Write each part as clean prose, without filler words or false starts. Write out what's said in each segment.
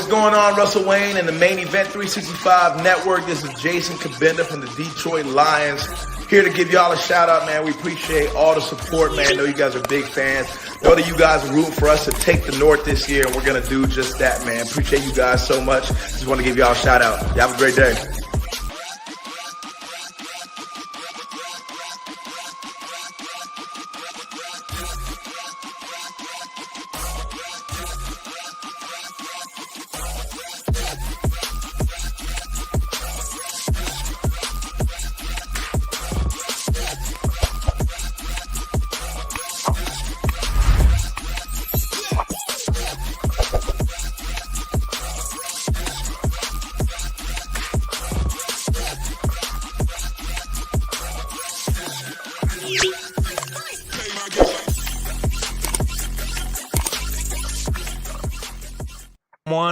Going on, Russell Wayne and the Main Event 365 Network. This is Jason Kabenda from the Detroit Lions, here to give y'all a shout out, man. We appreciate all the support, man. I know you guys are big fans. Know that you guys are rooting for us to take the North this year, and we're going to do just that, man. Appreciate you guys so much. Just want to give y'all a shout out. You have a great day.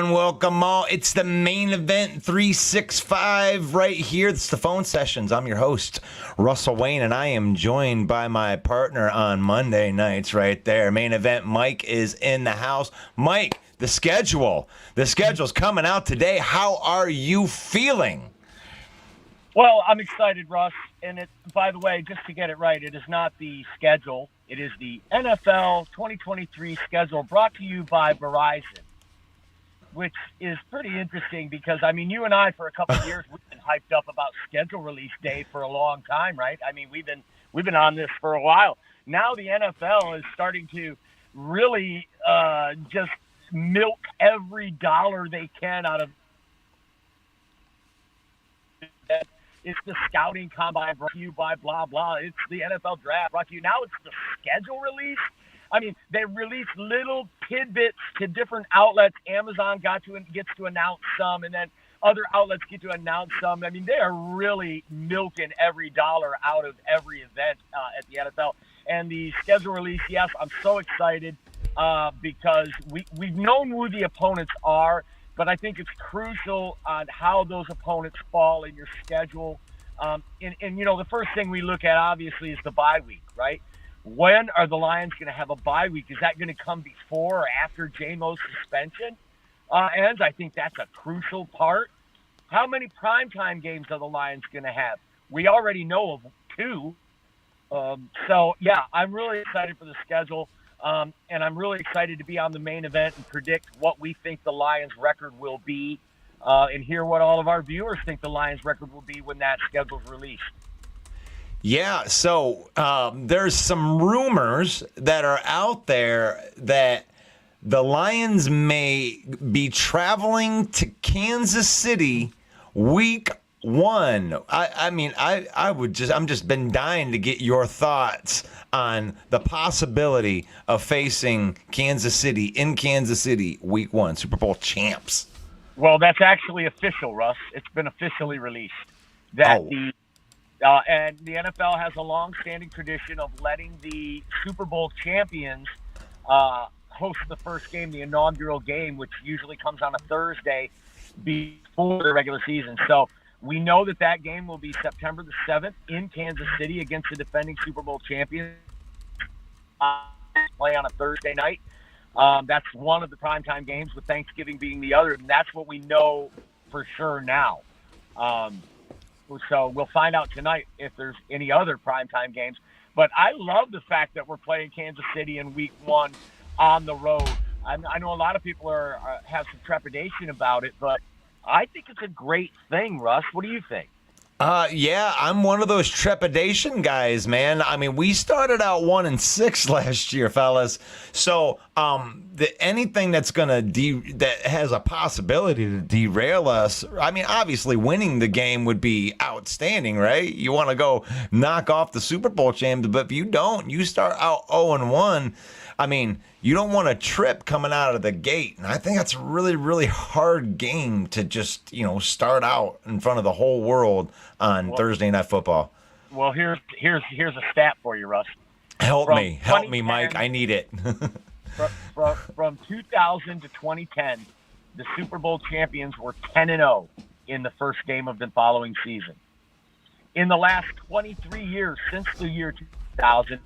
Welcome all. It's the Main Event 365 right here. It's the phone sessions. I'm your host, Russell Wayne, and I am joined by my partner on Monday nights right there. Main Event Mike is in the house. Mike, the schedule's coming out today. How are you feeling? Well, I'm excited, Russ. And by the way, just to get it right, it is not the schedule. It is the NFL 2023 schedule brought to you by Verizon, which is pretty interesting because, I mean, you and I, for a couple of years, we've been hyped up about schedule release day for a long time, right? I mean, we've been on this for a while. Now the NFL is starting to really just milk every dollar they can out of it. It's the scouting combine brought to you by blah, blah. It's the NFL draft brought to you. Now it's the schedule release. I mean, they release little tidbits to different outlets. Amazon gets to announce some, and then other outlets get to announce some. I mean, they are really milking every dollar out of every event at the NFL. And the schedule release, yes, I'm so excited because we've known who the opponents are, but I think it's crucial on how those opponents fall in your schedule. And you know, the first thing we look at, obviously, is the bye week, right? When are the Lions going to have a bye week? Is that going to come before or after J-Mo's suspension? And I think that's a crucial part. How many primetime games are the Lions going to have? We already know of 2. So, yeah, I'm really excited for the schedule, and I'm really excited to be on the Main Event and predict what we think the Lions' record will be and hear what all of our viewers think the Lions' record will be when that schedule's released. Yeah, so there's some rumors that are out there that the Lions may be traveling to Kansas City week 1. I'm just been dying to get your thoughts on the possibility of facing Kansas City in Kansas City week 1, Super Bowl champs. Well, that's actually official, Russ. It's been officially released that and the NFL has a long-standing tradition of letting the Super Bowl champions host the first game, the inaugural game, which usually comes on a Thursday before the regular season. So we know that game will be September the 7th in Kansas City against the defending Super Bowl champions. Play on a Thursday night. That's one of the primetime games, with Thanksgiving being the other, and that's what we know for sure now. So we'll find out tonight if there's any other primetime games. But I love the fact that we're playing Kansas City in Week 1 on the road. I know a lot of people have some trepidation about it, but I think it's a great thing, Russ. What do you think? Yeah, I'm one of those trepidation guys, man. I mean, we started out 1-6 last year, fellas. So, anything that's that has a possibility to derail us. I mean, obviously, winning the game would be outstanding, right? You want to go knock off the Super Bowl champs, but if you don't, you start out 0-1. I mean, you don't want to trip coming out of the gate. And I think that's a really, really hard game to just, start out in front of the whole world on Thursday Night Football. Well, here's a stat for you, Russ. Help me, Mike. I need it. from 2000 to 2010, the Super Bowl champions were 10-0 in the first game of the following season. In the last 23 years, since the year 2000,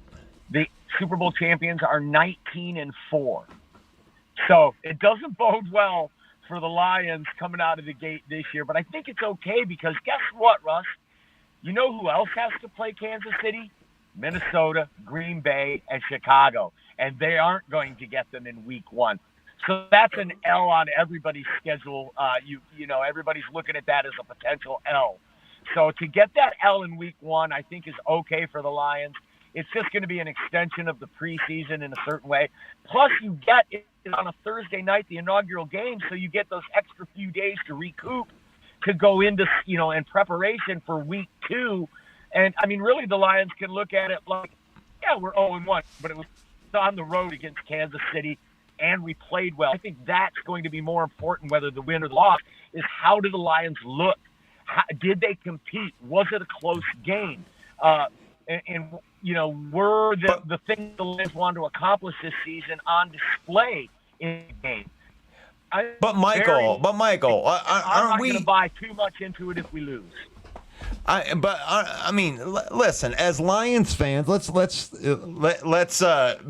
the Super Bowl champions are 19-4. So it doesn't bode well for the Lions coming out of the gate this year. But I think it's okay, because guess what, Russ? You know who else has to play Kansas City? Minnesota, Green Bay, and Chicago. And they aren't going to get them in Week 1. So that's an L on everybody's schedule. Everybody's looking at that as a potential L. So to get that L in Week 1, I think is okay for the Lions. It's just going to be an extension of the preseason in a certain way. Plus, you get it on a Thursday night, the inaugural game, so you get those extra few days to recoup, to go into, in preparation for Week 2. And, I mean, really, the Lions can look at it like, yeah, we're 0-1, but it was on the road against Kansas City, and we played well. I think that's going to be more important, whether the win or the loss, is how did the Lions look? Did they compete? Was it a close game? Were the things the Lions wanted to accomplish this season on display in the game? But Michael, I'm not we going to buy too much into it if we lose? Listen, as Lions fans, let's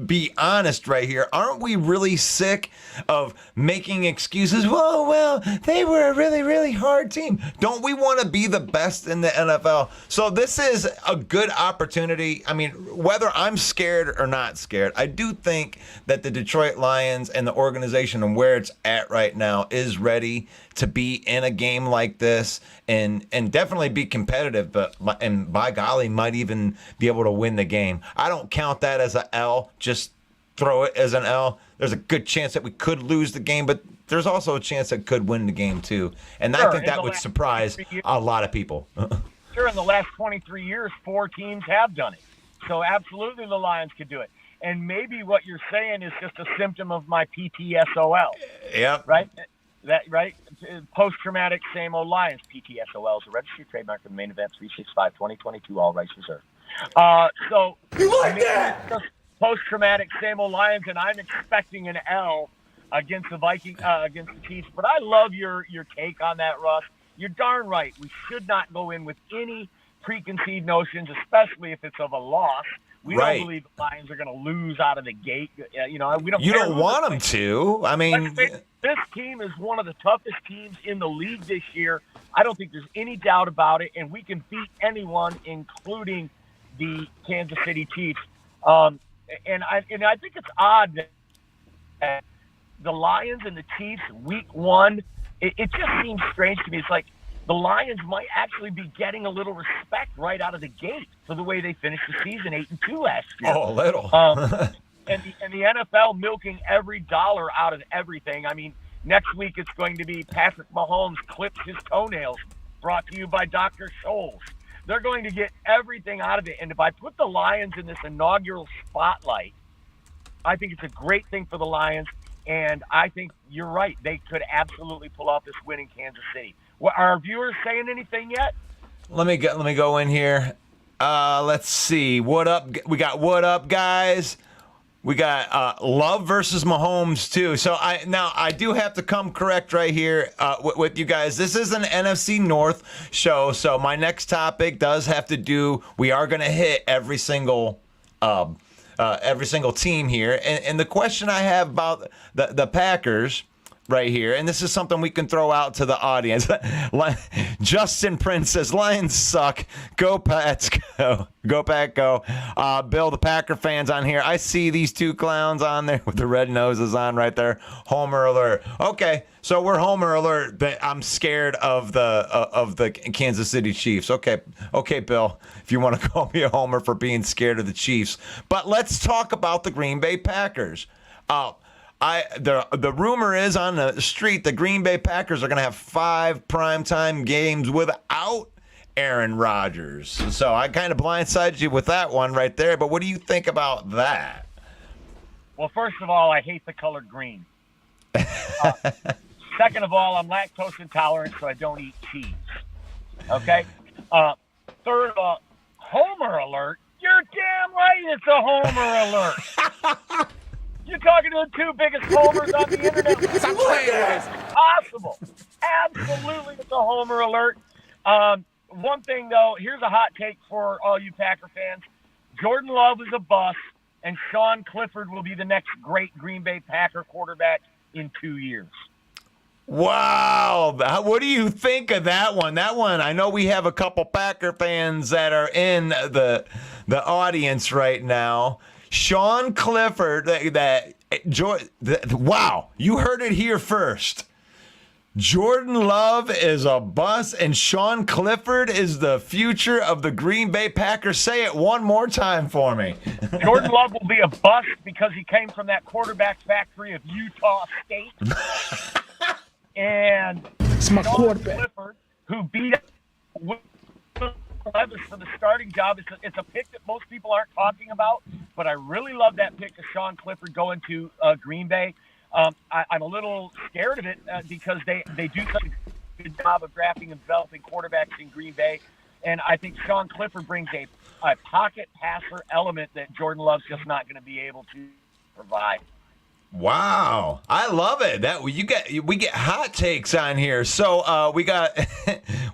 be honest right here. Aren't we really sick of making excuses? Well, they were a really, really hard team. Don't we want to be the best in the NFL? So this is a good opportunity. I mean, whether I'm scared or not scared, I do think that the Detroit Lions and the organization and where it's at right now is ready to be in a game like this and definitely be competitive, and by golly, might even be able to win the game. I don't count that as an L. Just throw it as an L. There's a good chance that we could lose the game, but there's also a chance that could win the game too. And I think that would surprise a lot of people. Sure, in the last 23 years, 4 teams have done it. So absolutely the Lions could do it. And maybe what you're saying is just a symptom of my PTSOL. Yeah. Right? Post-traumatic same old Lions. PTSOL is a registered trademark for the main event 365-2022, all rights reserved. You like that? Post-traumatic same old Lions, and I'm expecting an L against the against the Chiefs. But I love your take on that, Russ. You're darn right. We should not go in with any preconceived notions, especially if it's of a loss. We don't believe the Lions are going to lose out of the gate. We don't. You don't want them to. I mean, this team is one of the toughest teams in the league this year. I don't think there's any doubt about it, and we can beat anyone, including the Kansas City Chiefs. And I think it's odd that the Lions and the Chiefs, Week 1, it just seems strange to me. It's like the Lions might actually be getting a little respect right out of the gate for the way they finished the season 8-2 last year. Oh, a little. And the NFL milking every dollar out of everything. I mean, next week it's going to be Patrick Mahomes clips his toenails, brought to you by Dr. Scholl's. They're going to get everything out of it. And if I put the Lions in this inaugural spotlight, I think it's a great thing for the Lions. And I think you're right. They could absolutely pull off this win in Kansas City. Are our viewers saying anything yet? Let me go in here. Let's see. What up? We got what up, guys. We got Love versus Mahomes too. So I do have to come correct right here with you guys. This is an NFC North show. So my next topic does have to do. We are going to hit every single every single team here. And the question I have about the Packers right here, and this is something we can throw out to the audience. Justin Prince says, Lions suck. Go Pats, go. Go Pack, go. Bill, the Packer fans on here. I see these two clowns on there with the red noses on right there. Homer alert. Okay, so we're Homer alert, but I'm scared of the Kansas City Chiefs. Okay, Bill, if you want to call me a Homer for being scared of the Chiefs. But let's talk about the Green Bay Packers. The rumor is on the street the Green Bay Packers are going to have 5 primetime games without Aaron Rodgers. So I kind of blindsided you with that one right there. But what do you think about that? Well, first of all, I hate the color green. Second of all, I'm lactose intolerant, so I don't eat cheese. Okay? Third of all, Homer alert. You're damn right it's a Homer alert. You're talking to the 2 biggest homers on the internet. Stop playing with It's possible. Absolutely, it's a Homer alert. One thing, though, here's a hot take for all you Packer fans. Jordan Love is a bust, and Sean Clifford will be the next great Green Bay Packer quarterback in 2 years. Wow. What do you think of that one? That one, I know we have a couple Packer fans that are in the audience right now. Sean Clifford, wow, you heard it here first. Jordan Love is a bust, and Sean Clifford is the future of the Green Bay Packers. Say it one more time for me. Jordan Love will be a bust because he came from that quarterback factory of Utah State. And It's my Sean quarterback. Clifford, who beat Will Levis for the starting job. It's a pick that most people aren't talking about, but I really love that pick of Sean Clifford going to Green Bay. I'm a little scared of it because they do such a good job of drafting and developing quarterbacks in Green Bay, and I think Sean Clifford brings a pocket passer element that Jordan Love's just not going to be able to provide. Wow, I love it. We get hot takes on here. So we got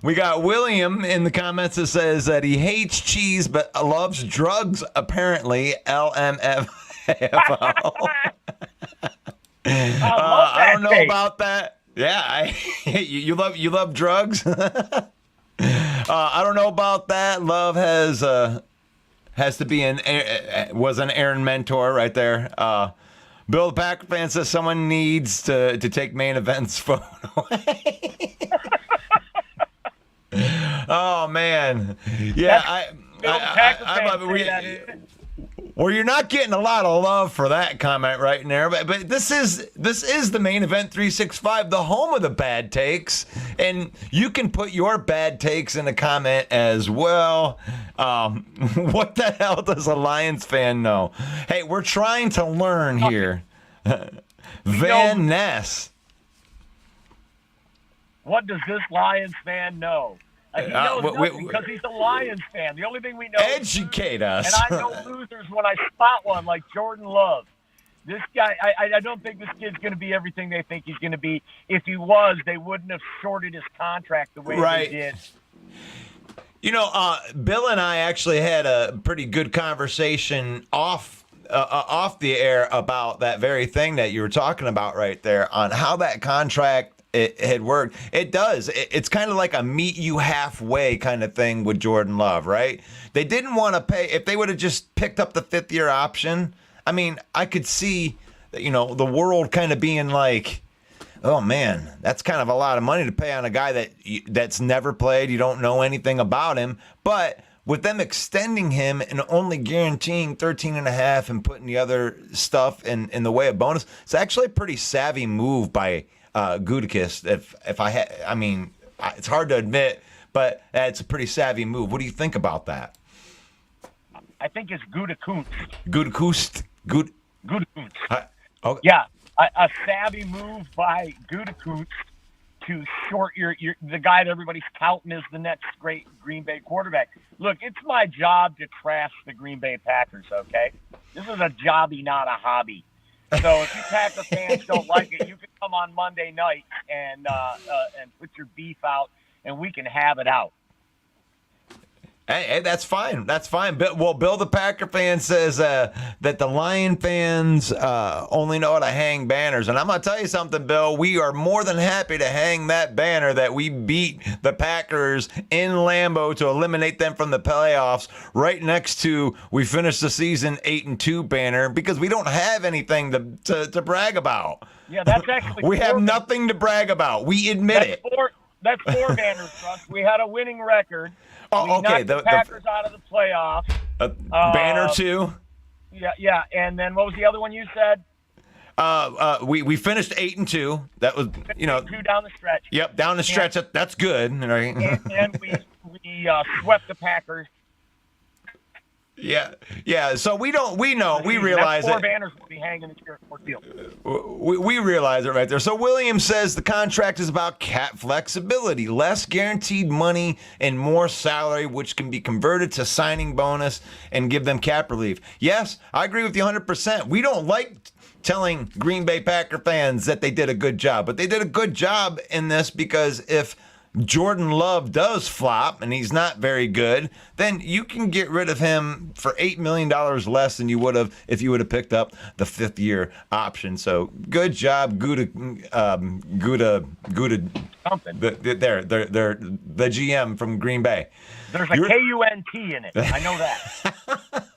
William in the comments that says that he hates cheese but loves drugs. Apparently, LMFAO. I don't know about that. Yeah, you love drugs. I don't know about that. Love has to be was an Aaron mentor right there. Bill the Packer fan says someone needs to take main event's photo. Oh man, yeah, I love it. Well, you're not getting a lot of love for that comment right there, but this is the Main Event 365, the home of the bad takes, and you can put your bad takes in a comment as well. What the hell does a Lions fan know? Hey, we're trying to learn here. Van Ness. What does this Lions fan know? He knows nothing because he's a Lions fan. The only thing we know educate us. And I know losers when I spot one like Jordan Love. This guy, I don't think this kid's going to be everything they think he's going to be. If he was, they wouldn't have shorted his contract the way they did. You know, Bill and I actually had a pretty good conversation off the air about that very thing that you were talking about right there on how that contract it had worked. It does. It's kind of like a meet you halfway kind of thing with Jordan Love, right? They didn't want to pay. If they would have just picked up the 5th-year option, I mean, I could see, the world kind of being like, oh man, that's kind of a lot of money to pay on a guy that's never played. You don't know anything about him. But with them extending him and only guaranteeing 13.5 and putting the other stuff in the way of bonus, it's actually a pretty savvy move by Gutekunst. It's hard to admit, but it's a pretty savvy move. What do you think about that? I think it's Gutekunst. Gutekunst. Gutekunst. Okay. Yeah, a savvy move by Gutekunst to short the guy that everybody's touting as the next great Green Bay quarterback. Look, it's my job to trash the Green Bay Packers, okay? This is a jobby, not a hobby. So if you Packer fans don't like it, you can come on Monday night and put your beef out, and we can have it out. Hey, that's fine. That's fine. Well, Bill the Packer fan says that the Lion fans only know how to hang banners. And I'm going to tell you something, Bill. We are more than happy to hang that banner that we beat the Packers in Lambeau to eliminate them from the playoffs right next to we finished the season 8-2 banner because we don't have anything to brag about. Yeah, that's actually we have nothing to brag about. We admit it. That's 4 banners, Russ. We had a winning record. Oh, we knocked the Packers out of the playoffs. Banner 2. Yeah. And then what was the other one you said? We finished 8-2. That was 2 down the stretch. Yep, down the stretch. That's good, right? And we swept the Packers. Yeah. So we realize that 4 banners will be hanging in here at Ford Field. We realize it right there. So Williams says the contract is about cap flexibility, less guaranteed money and more salary, which can be converted to signing bonus and give them cap relief. Yes, I agree with you 100%. We don't like telling Green Bay Packer fans that they did a good job, but they did a good job in this because if Jordan Love does flop and he's not very good, then you can get rid of him for $8 million less than you would have if you would have picked up the 5th-year option. So good job, Gouda something. The GM from Green Bay. There's a K-U-N-T in it. I know that.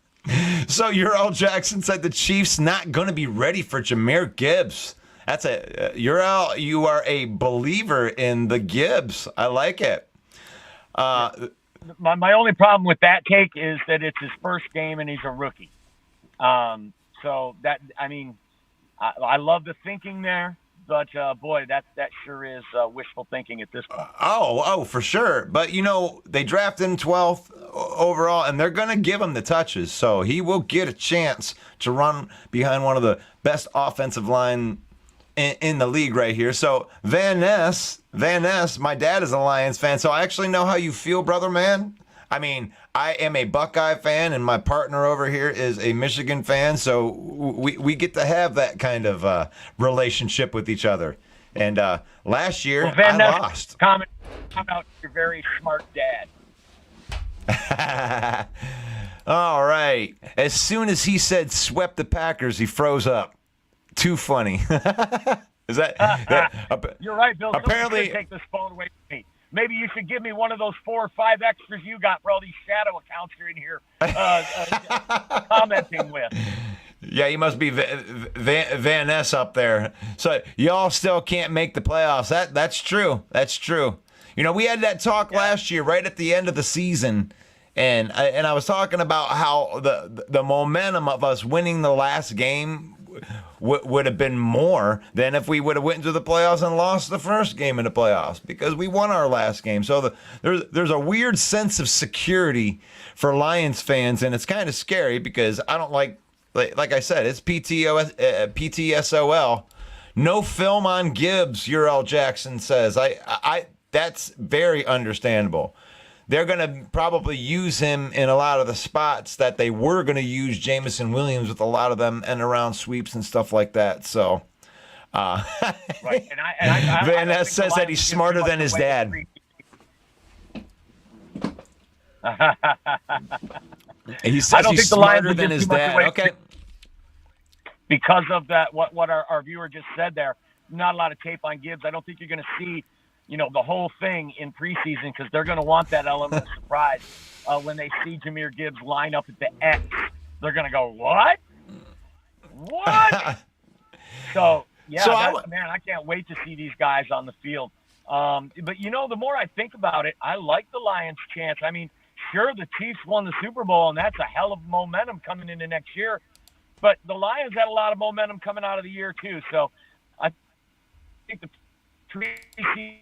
So Earl Jackson said the Chiefs not going to be ready for Jahmyr Gibbs. Earl, you are a believer in the Gibbs. I like it. My only problem with that take is that it's his first game and he's a rookie. So that, I love the thinking there, but boy, that sure is wishful thinking at this point. Oh, for sure. But they drafted him 12th overall, and they're going to give him the touches, so he will get a chance to run behind one of the best offensive line in the league right here. So Van Ness, my dad is a Lions fan, so I actually know how you feel, brother man. I am a Buckeye fan, and my partner over here is a Michigan fan, so we get to have that kind of relationship with each other. And last year, Van I Ness lost. Comment about your very smart dad. All right. As soon as he said swept the Packers, he froze up. Too funny. Is that You're right, Bill. Apparently, take this phone away from me. Maybe you should give me one of those 4 or 5 extras you got for all these shadow accounts you're in here commenting with. Yeah, you must be Van Ness up there. So y'all still can't make the playoffs. That's true. That's true. We had that talk last year, right at the end of the season. And I was talking about how the momentum of us winning the last game would have been more than if we would have went into the playoffs and lost the first game in the playoffs because we won our last game. So there's a weird sense of security for Lions fans, and it's kind of scary because I don't like I said, it's PTSOL. No film on Gibbs, Earl Jackson says. I that's very understandable. They're going to probably use him in a lot of the spots that they were going to use Jameson Williams with a lot of them and around sweeps and stuff like that. So, right. And Van Ness says that he's smarter than his dad. He says he's smarter than his dad. Okay. Because of that, what our viewer just said there, not a lot of tape on Gibbs. I don't think you're going to see the whole thing in preseason because they're going to want that element of surprise. When they see Jahmyr Gibbs line up at the X, they're going to go, what? So, I can't wait to see these guys on the field. But, the more I think about it, I like the Lions' chance. Sure, the Chiefs won the Super Bowl, and that's a hell of momentum coming into next year. But the Lions had a lot of momentum coming out of the year, too. So I think the preseason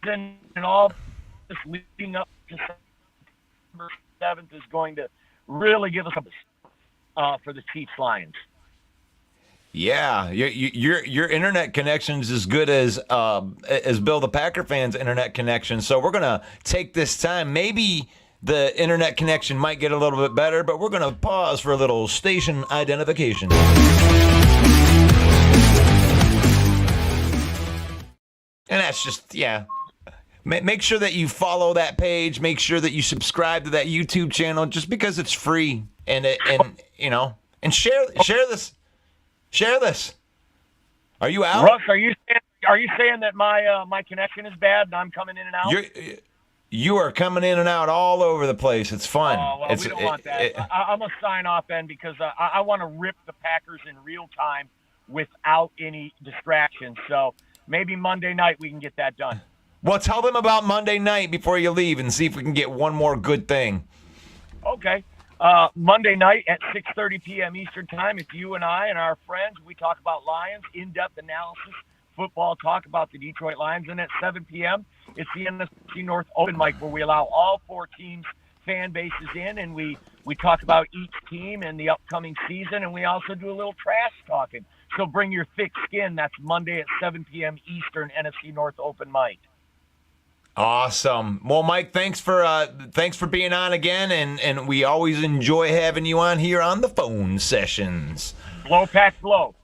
and all this leading up to September 7th is going to really give us a for the Chiefs Lions. Yeah, your internet connection's as good as Bill the Packer fans' internet connection. So we're gonna take this time. Maybe the internet connection might get a little bit better, but we're gonna pause for a little station identification. And that's just make sure that you follow that page. Make sure that you subscribe to that YouTube channel, just because it's free. And share this. Share this. Are you out? Russ, are you saying that my connection is bad and I'm coming in and out? You are coming in and out all over the place. It's fun. Oh, well, we don't want that. I'm going to sign off then, because I want to rip the Packers in real time without any distractions. So maybe Monday night we can get that done. Well, tell them about Monday night before you leave and see if we can get one more good thing. Okay. Monday night at 6:30 p.m. Eastern Time, it's you and I and our friends. We talk about Lions, in-depth analysis, football talk about the Detroit Lions. And at 7 p.m., it's the NFC North Open Mic, where we allow all 4 teams' fan bases in, and we talk about each team and the upcoming season, and we also do a little trash talking. So bring your thick skin. That's Monday at 7 p.m. Eastern, NFC North Open Mic. Awesome. Well, Mike, thanks for being on again, and we always enjoy having you on here on the phone sessions. Blow, pack, blow.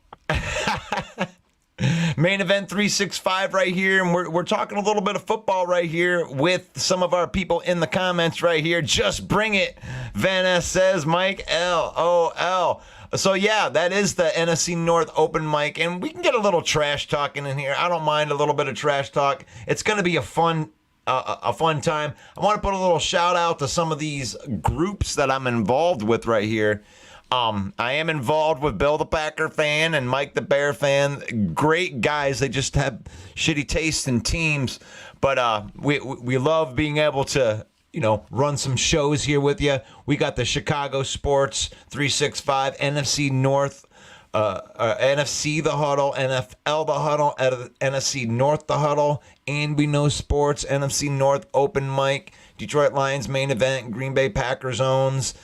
Main Event 365 right here, and we're talking a little bit of football right here with some of our people in the comments right here. Just bring it, Van S says, Mike, LOL. So, yeah, that is the NFC North Open Mic, and we can get a little trash talking in here. I don't mind a little bit of trash talk. It's going to be a fun time. I want to put a little shout out to some of these groups that I'm involved with right here. I am involved with Bill the Packer fan and Mike the Bear fan. Great guys. They just have shitty taste in teams. But we love being able to, run some shows here with you. We got the Chicago Sports 365, NFC North, NFC The Huddle, NFL The Huddle, NFC North The Huddle, and We Know Sports, NFC North Open Mic, Detroit Lions Main Event, Green Bay Packers Owns,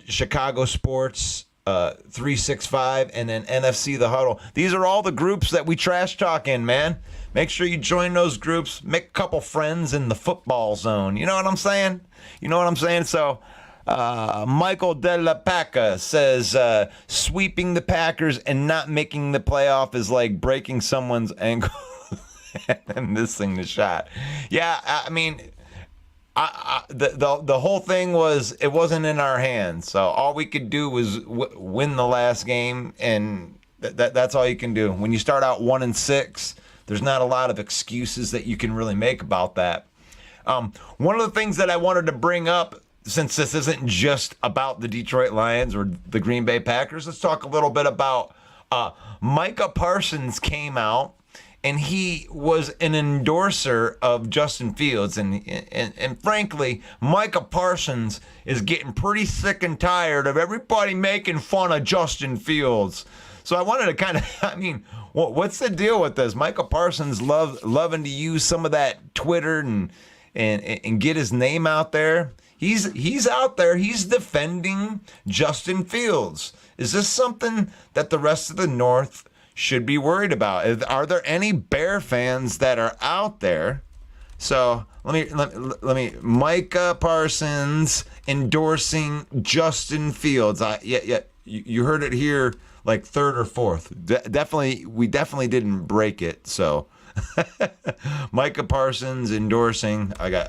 Chicago Sports 365, and then NFC The Huddle. These are all the groups that we trash talk in, man. Make sure you join those groups. Make a couple friends in the football zone. You know what I'm saying? So, Michael De La Paca says, sweeping the Packers and not making the playoff is like breaking someone's ankle and missing the shot. Yeah, I mean, the whole thing was, it wasn't in our hands. So all we could do was win the last game, and that's all you can do. When you start out 1-6, there's not a lot of excuses that you can really make about that. One of the things that I wanted to bring up, since this isn't just about the Detroit Lions or the Green Bay Packers, let's talk a little bit about Micah Parsons came out, and he was an endorser of Justin Fields. And frankly, Micah Parsons is getting pretty sick and tired of everybody making fun of Justin Fields. So I wanted to what's the deal with this? Micah Parsons loving to use some of that Twitter and get his name out there. He's out there. He's defending Justin Fields. Is this something that the rest of the North should be worried about? Are there any Bear fans that are out there? So let me Micah Parsons endorsing Justin Fields. You heard it here, like third or fourth. We definitely didn't break it. So Micah Parsons endorsing. I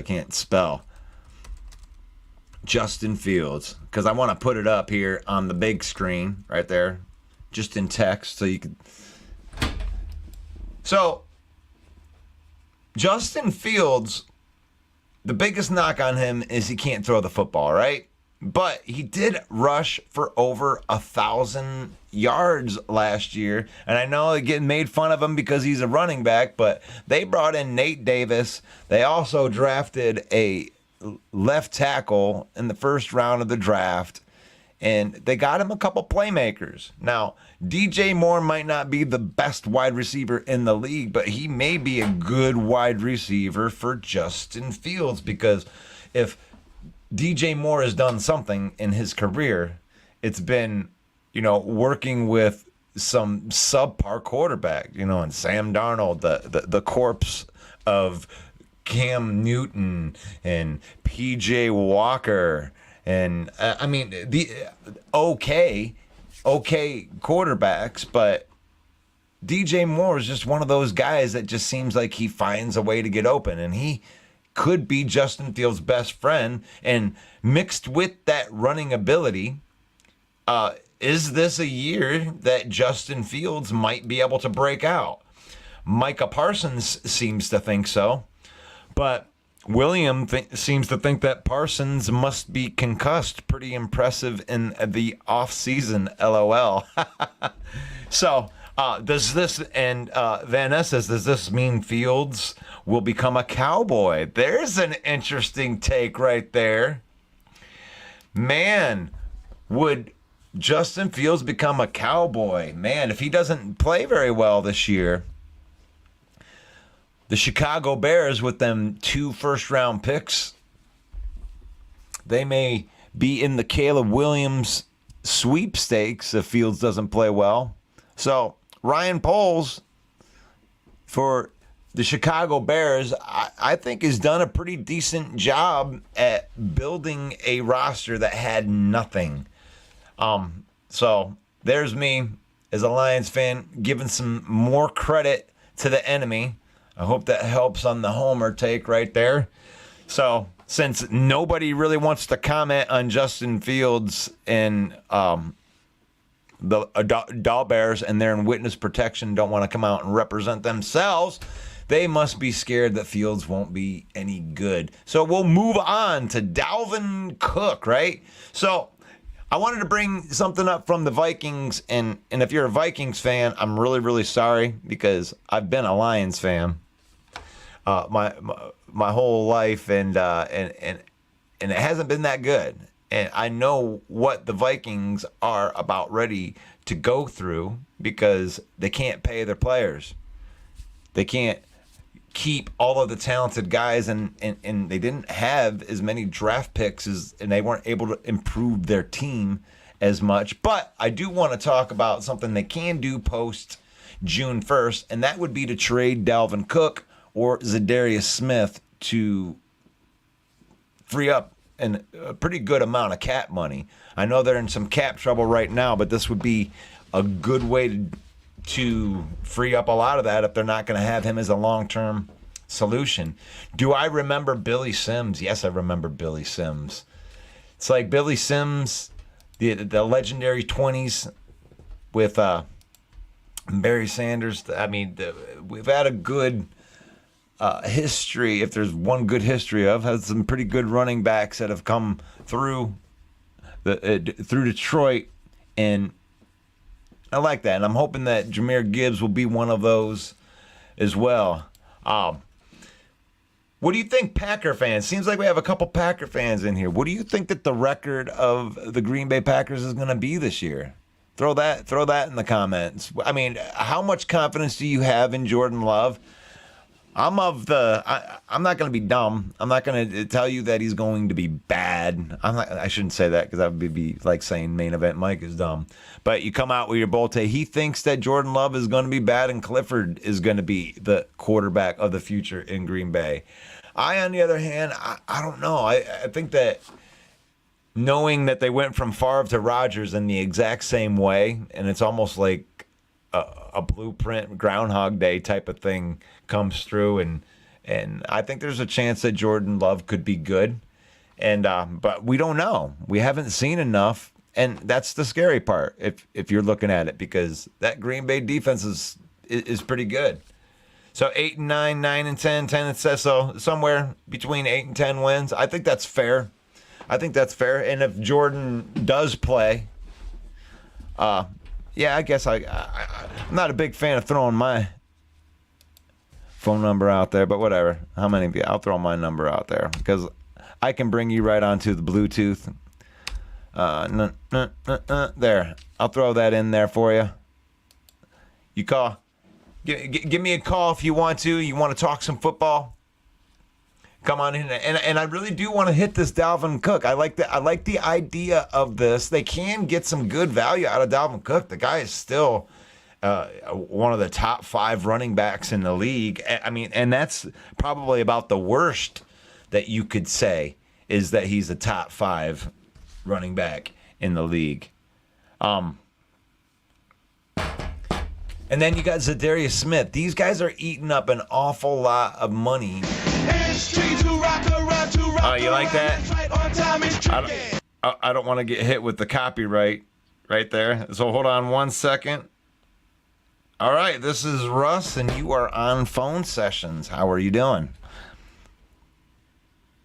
can't spell Justin Fields, because I want to put it up here on the big screen right there, just in text, so you could. So Justin Fields, the biggest knock on him is he can't throw the football, right? But he did rush for over 1,000 yards last year. And I know they get made fun of him because he's a running back, but they brought in Nate Davis. They also drafted a left tackle in the first round of the draft, and they got him a couple playmakers. Now, DJ Moore might not be the best wide receiver in the league, but he may be a good wide receiver for Justin Fields, because if DJ Moore has done something in his career, it's been, working with some subpar quarterback, and Sam Darnold, the corpse of Cam Newton and PJ Walker, and the okay quarterbacks, but DJ Moore is just one of those guys that just seems like he finds a way to get open, and he could be Justin Fields' best friend. And mixed with that running ability, is this a year that Justin Fields might be able to break out? Micah Parsons seems to think so, but William seems to think that Parsons must be concussed. Pretty impressive in the offseason, LOL. So, does this, and Van Ness says, does this mean Fields will become a Cowboy? There's an interesting take right there. Man, would Justin Fields become a Cowboy? Man, if he doesn't play very well this year, the Chicago Bears, with them 2 first-round picks, they may be in the Caleb Williams sweepstakes if Fields doesn't play well. So Ryan Poles for the Chicago Bears, I think, has done a pretty decent job at building a roster that had nothing. So there's me as a Lions fan giving some more credit to the enemy. I hope that helps on the homer take right there. So since nobody really wants to comment on Justin Fields and the Doll Bears, and they're in witness protection, don't want to come out and represent themselves, they must be scared that Fields won't be any good. So we'll move on to Dalvin Cook, right? So I wanted to bring something up from the Vikings, and if you're a Vikings fan, I'm really, really sorry, because I've been a Lions fan my whole life, and it hasn't been that good. And I know what the Vikings are about ready to go through, because they can't pay their players. They can't keep all of the talented guys, and they didn't have as many draft picks and they weren't able to improve their team as much. But I do want to talk about something they can do post June 1st, and that would be to trade Dalvin Cook or Zadarius Smith to free up a pretty good amount of cap money. I know they're in some cap trouble right now, but this would be a good way to free up a lot of that if they're not going to have him as a long-term solution. Do I remember Billy Sims? Yes, I remember Billy Sims. It's like Billy Sims, the legendary 20s with Barry Sanders. I mean, we've had a good history, if there's one good history of, has some pretty good running backs that have come through through Detroit, and I like that. And I'm hoping that Jahmyr Gibbs will be one of those as well. What do you think, Packer fans? Seems like we have a couple Packer fans in here. What do you think that the record of the Green Bay Packers is going to be this year? Throw that in the comments. I mean, how much confidence do you have in Jordan Love? I'm not going to be dumb. I'm not going to tell you that he's going to be bad. I shouldn't say that, because that would be like saying main event Mike is dumb. But you come out with your bold take. He thinks that Jordan Love is going to be bad and Clifford is going to be the quarterback of the future in Green Bay. On the other hand, I don't know. I think that knowing that they went from Favre to Rodgers in the exact same way, and it's almost like a blueprint Groundhog Day type of thing comes through, and I think there's a chance that Jordan Love could be good, and but we don't know. We haven't seen enough, and that's the scary part if you're looking at it, because that Green Bay defense is pretty good. So 8 and 9, 9 and 10, 10 and 10, so somewhere between 8 and 10 wins. I think that's fair. And if Jordan does play, yeah, I guess I'm not a big fan of throwing my phone number out there, but whatever. How many of you? I'll throw my number out there, because I can bring you right onto the Bluetooth. There. I'll throw that in there for you. You call. Give me a call if you want to. You want to talk some football? Come on in, and I really do want to hit this Dalvin Cook. I like the idea of this. They can get some good value out of Dalvin Cook. The guy is still one of the top 5 running backs in the league. I mean, and that's probably about the worst that you could say, is that he's a top 5 running back in the league. And then you got Zadarius Smith. These guys are eating up an awful lot of money. Oh, you like that? I don't want to get hit with the copyright right there. So hold on 1 second. All right, this is Russ, and you are on Phone Sessions. How are you doing?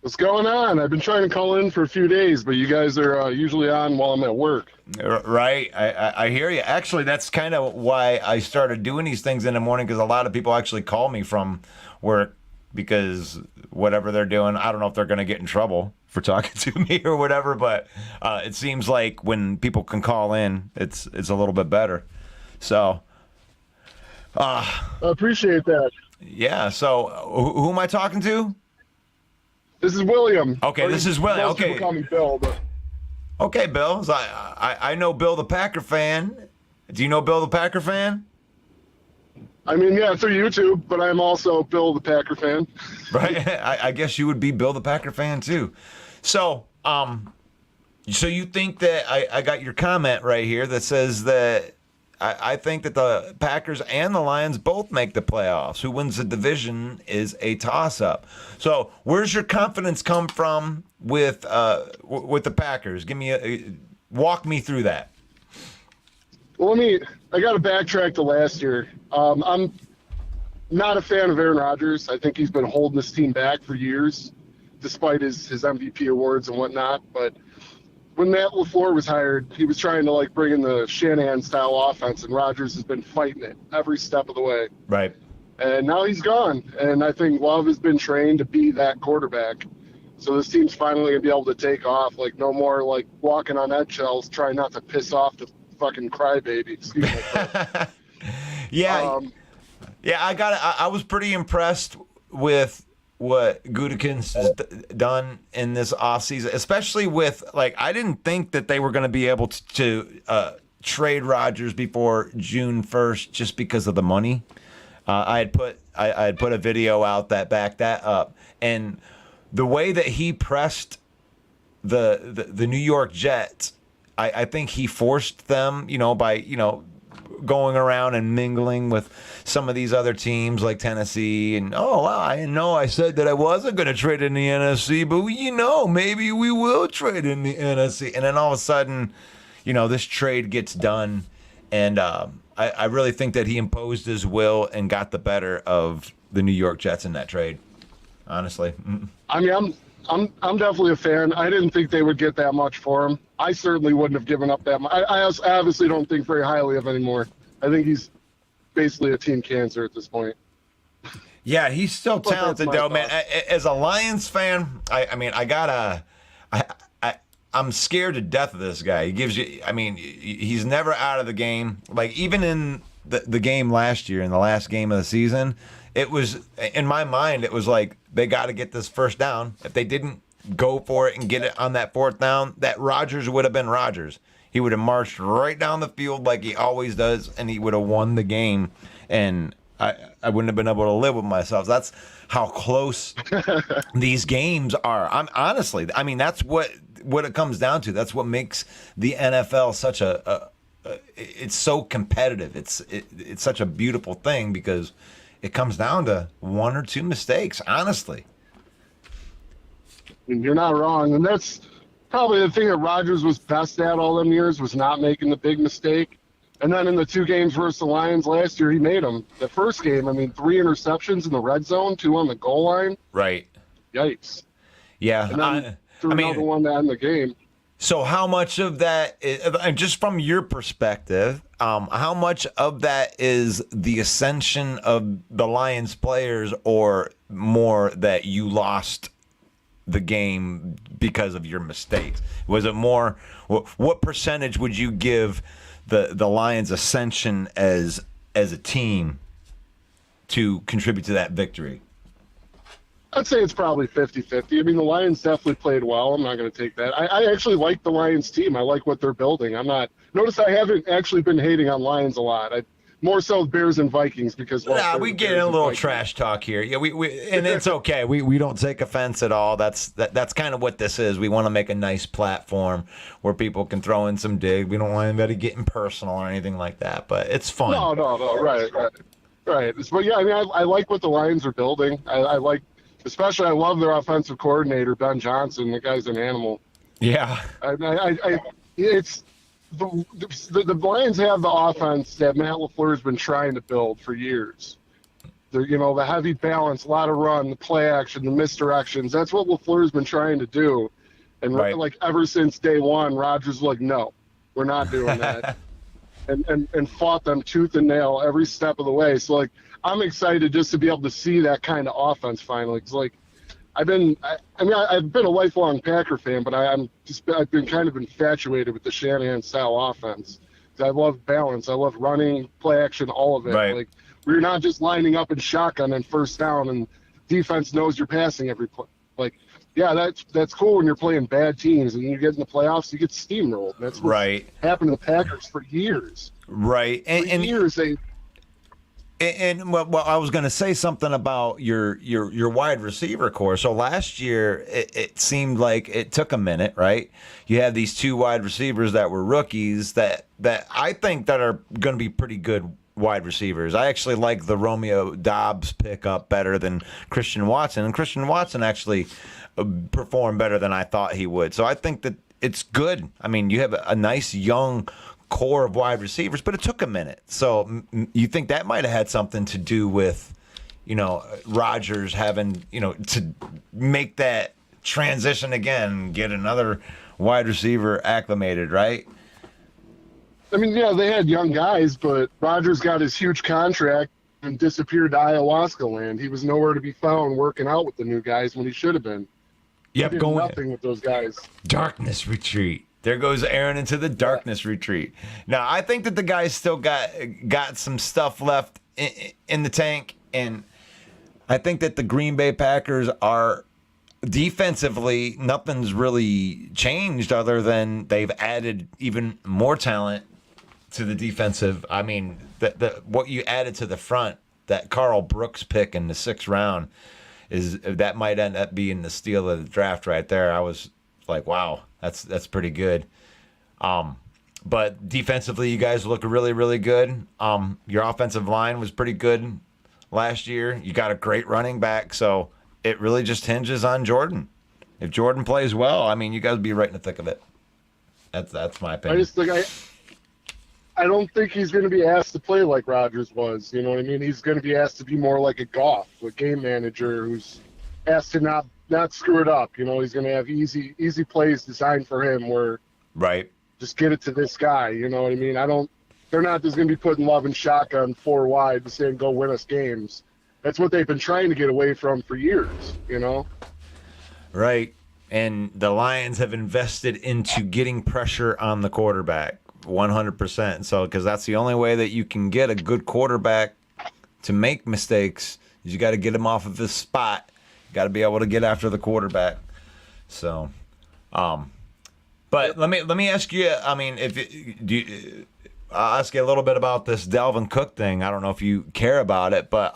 What's going on? I've been trying to call in for a few days, but you guys are usually on while I'm at work. Right. I hear you. Actually, that's kind of why I started doing these things in the morning, because a lot of people actually call me from work because whatever they're doing, I don't know if they're going to get in trouble for talking to me or whatever, but it seems like when people can call in, it's a little bit better. So, I appreciate that. Yeah. So, who am I talking to? This is William. Okay, this is William. Most Okay. people call me Bill, but Okay, Bill. So I know Bill the Packer fan. Do you know Bill the Packer fan? I mean, yeah, through YouTube, but I'm also Bill the Packer fan. Right. I guess you would be Bill the Packer fan too. So, so you think that I got your comment right here that says that I think that the Packers and the Lions both make the playoffs. Who wins the division is a toss-up. So, where's your confidence come from with the Packers? Walk me through that. Well, I got to backtrack to last year. I'm not a fan of Aaron Rodgers. I think he's been holding this team back for years, despite his MVP awards and whatnot. But when Matt LaFleur was hired, he was trying to bring in the Shanahan-style offense, and Rodgers has been fighting it every step of the way. Right. And now he's gone, and I think Love has been trained to be that quarterback. So this team's finally going to be able to take off. No more, walking on eggshells, trying not to piss off the fucking crybaby. Excuse me. Yeah. Yeah, I was pretty impressed with what Gutekunst has done in this offseason, especially with, I didn't think that they were going to be able to trade Rodgers before June 1st just because of the money. I had put a video out that backed that up, and the way that he pressed the New York Jets, I think he forced them, by going around and mingling with some of these other teams like Tennessee, and I know I said that I wasn't going to trade in the NFC, but maybe we will trade in the NFC, and then all of a sudden, this trade gets done, and I really think that he imposed his will and got the better of the New York Jets in that trade. Honestly, I mean, I'm definitely a fan. I didn't think they would get that much for him. I certainly wouldn't have given up that much. I obviously don't think very highly of him anymore. I think he's basically a team cancer at this point. Yeah, he's still talented though, man. As a Lions fan, I'm scared to death of this guy. He gives you, he's never out of the game. Even in the game last year, in the last game of the season, it was, in my mind, it was they got to get this first down. If they didn't go for it and get it on that fourth down, that Rodgers would have been Rodgers. He would have marched right down the field like he always does, and he would have won the game. And I wouldn't have been able to live with myself. That's how close these games are. Honestly, that's what it comes down to. That's what makes the NFL such it's so competitive. It's such a beautiful thing because it comes down to one or two mistakes, honestly. You're not wrong. And that's probably the thing that Rodgers was best at all them years, was not making the big mistake. And then in the two games versus the Lions last year, he made them. The first game, 3 interceptions in the red zone, 2 on the goal line. Right. Yikes. Yeah. And then threw another one to end the game. So how much of that, just from your perspective, how much of that is the ascension of the Lions players, or more that you lost the game because of your mistakes? Was it more, what percentage would you give the Lions' ascension as a team to contribute to that victory? I'd say it's probably 50-50. The Lions definitely played well. I'm not going to take that. I actually like the Lions team. I like what they're building. Notice I haven't actually been hating on Lions a lot. more so Bears and Vikings because We get in a little trash talk here. Yeah, we and it's okay. We don't take offense at all. That's kind of what this is. We want to make a nice platform where people can throw in some dig. We don't want anybody getting personal or anything like that. But it's fun. No. Right. But yeah, I mean, I like what the Lions are building. I like, especially, I love their offensive coordinator Ben Johnson. The guy's an animal. Yeah. It's the Lions have the offense that Matt LaFleur has been trying to build for years. The heavy balance, a lot of run, the play action, the misdirections. That's what LaFleur's been trying to do. And like ever since day one, Rodgers was like, no, we're not doing that. and fought them tooth and nail every step of the way. So like, I'm excited just to be able to see that kind of offense finally. Cause like, I've been a lifelong Packer fan, but I've been kind of infatuated with the Shanahan style offense. I love balance. I love running, play action, all of it. Right. Like, we're not just lining up in shotgun and first down and defense knows you're passing every play. Like, yeah, that's cool when you're playing bad teams and you get in the playoffs, you get steamrolled. That's what happened to the Packers for years. Right. And years they. And well, I was going to say something about your wide receiver core. So last year, it seemed like it took a minute, right? You had these two wide receivers that were rookies that I think that are going to be pretty good wide receivers. I actually like the Romeo Doubs pickup better than Christian Watson, and Christian Watson actually performed better than I thought he would. So I think that it's good. I mean, you have a nice young core of wide receivers, but it took a minute. So you think that might have had something to do with, Rodgers having, to make that transition again, get another wide receiver acclimated, right? I mean, yeah, they had young guys, but Rodgers got his huge contract and disappeared to ayahuasca land. He was nowhere to be found working out with the new guys when he should have been. Yep, going nothing with those guys. Darkness retreat. There goes Aaron into the darkness retreat. Now, I think that the guys still got some stuff left in the tank, and I think that the Green Bay Packers are defensively, nothing's really changed other than they've added even more talent to the defensive. I mean, what you added to the front, that Carl Brooks pick in the 6th round, that might end up being the steal of the draft right there. I was like, wow, that's pretty good. But defensively, you guys look really, really good. Your offensive line was pretty good last year. You got a great running back, so it really just hinges on Jordan. If Jordan plays well, I mean, you guys will be right in the thick of it. That's my opinion. I don't think he's going to be asked to play like Rodgers was. You know what I mean? He's going to be asked to be more like a Goff, a game manager who's asked to not screw it up. He's going to have easy plays designed for him where just get it to this guy. You know what I mean? They're not just going to be putting love and shotgun 4 wide and saying, go win us games. That's what they've been trying to get away from for years, Right. And the Lions have invested into getting pressure on the quarterback 100%. So, because that's the only way that you can get a good quarterback to make mistakes is you got to get him off of his spot. You got to be able to get after the quarterback. So, but let me ask you. I mean, I'll ask you a little bit about this Dalvin Cook thing. I don't know if you care about it, but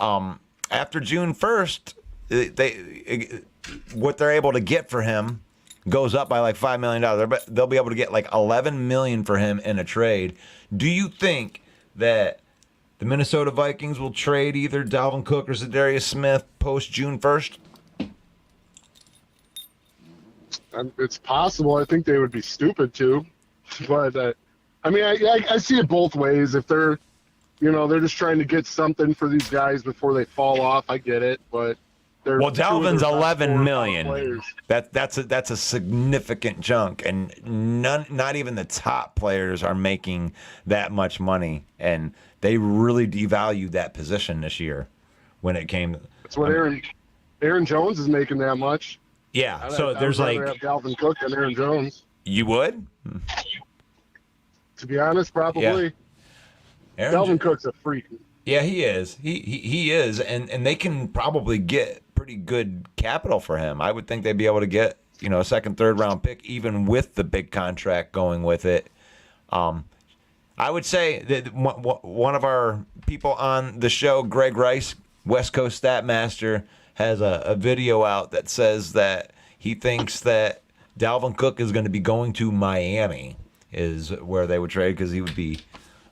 after June 1st, what they're able to get for him goes up by like $5 million. But they'll be able to get like $11 million for him in a trade. Do you think that the Minnesota Vikings will trade either Dalvin Cook or Zadarius Smith post June 1st? It's possible. I think they would be stupid to, but I mean, I see it both ways. If they're, they're just trying to get something for these guys before they fall off, I get it. But Dalvin's $11 million. That's a significant chunk, and not even the top players are making that much money, and they really devalued that position this year when it came. That's what Aaron Jones is making that much. Yeah, so there's like have Dalvin Cook and Aaron Jones. You would? To be honest, probably. Yeah. Dalvin Cook's a freak. Yeah, he is. He is, and they can probably get pretty good capital for him. I would think they'd be able to get a 2nd, 3rd round pick even with the big contract going with it. I I would say that one of our people on the show, Greg Rice, West Coast Stat Master, has a video out that says that he thinks that Dalvin Cook is going to be going to Miami, is where they would trade, because he would be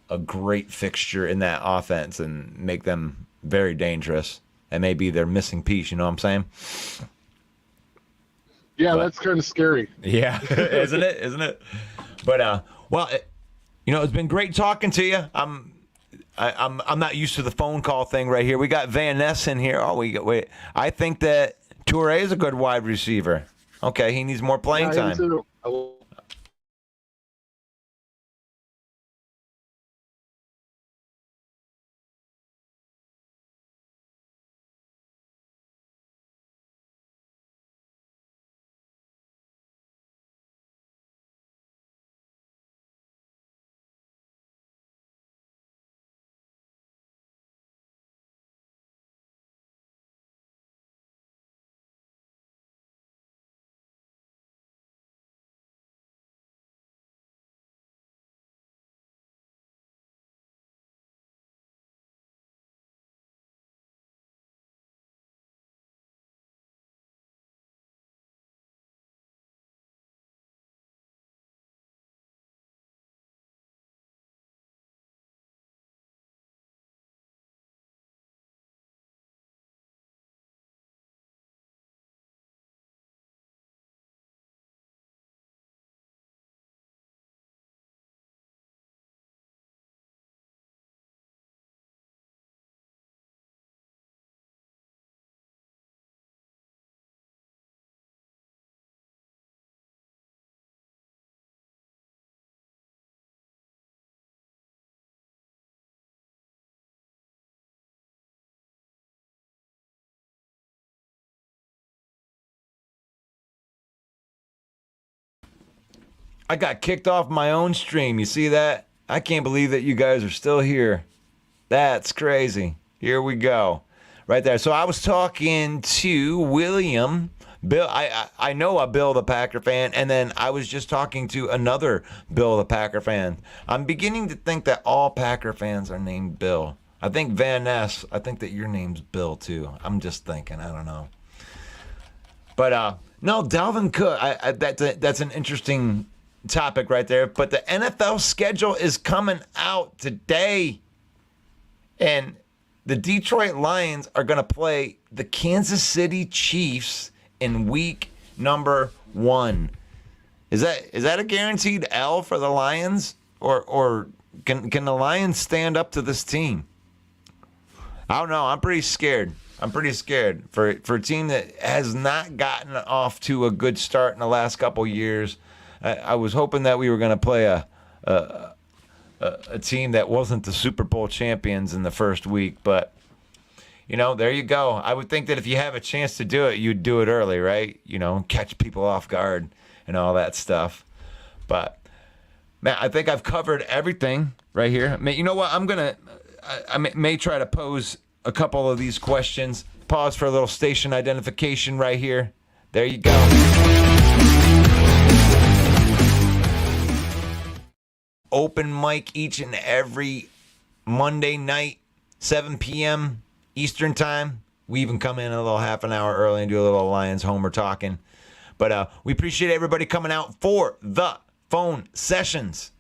a great fixture in that offense and make them very dangerous. And maybe their missing piece, you know what I'm saying? Yeah, that's kind of scary. Yeah, isn't it? Isn't it? But it's been great talking to you. I'm not used to the phone call thing right here. We got Van Ness in here. Wait. I think that Toure is a good wide receiver. Okay, he needs more playing time. Too. I got kicked off my own stream. You see that? I can't believe that you guys are still here. That's crazy. Here we go. Right there. So I was talking to William. Bill, I know a Bill the Packer fan, and then I was just talking to another Bill the Packer fan. I'm beginning to think that all Packer fans are named Bill. I think Van Ness, I think that your name's Bill too. I'm just thinking. I don't know. But no, Dalvin Cook, that's an interesting topic right there. But the NFL schedule is coming out today, and the Detroit Lions are going to play the Kansas City Chiefs in week number 1. Is that a guaranteed L for the Lions, or can the Lions stand up to this team? I don't know. I'm pretty scared. For a team that has not gotten off to a good start in the last couple years. I was hoping that we were going to play a team that wasn't the Super Bowl champions in the first week, but there you go. I would think that if you have a chance to do it, you'd do it early, right? Catch people off guard and all that stuff. But man, I think I've covered everything right here. You know what? I may try to pose a couple of these questions. Pause for a little station identification right here. There you go. Open mic each and every Monday night, 7 p.m. Eastern time. We even come in a little half an hour early and do a little Lions Homer talking. But we appreciate everybody coming out for the phone sessions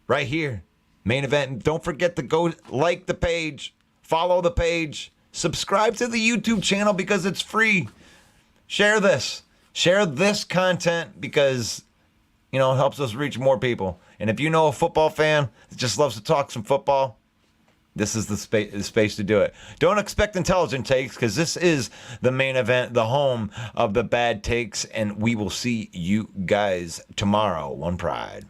right here. Main event. Don't forget to go like the page, follow the page, subscribe to the YouTube channel because it's free. Share this. Share this content because, it helps us reach more people. And if you know a football fan that just loves to talk some football, this is the space to do it. Don't expect intelligent takes because this is the main event, the home of the bad takes, and we will see you guys tomorrow. One Pride.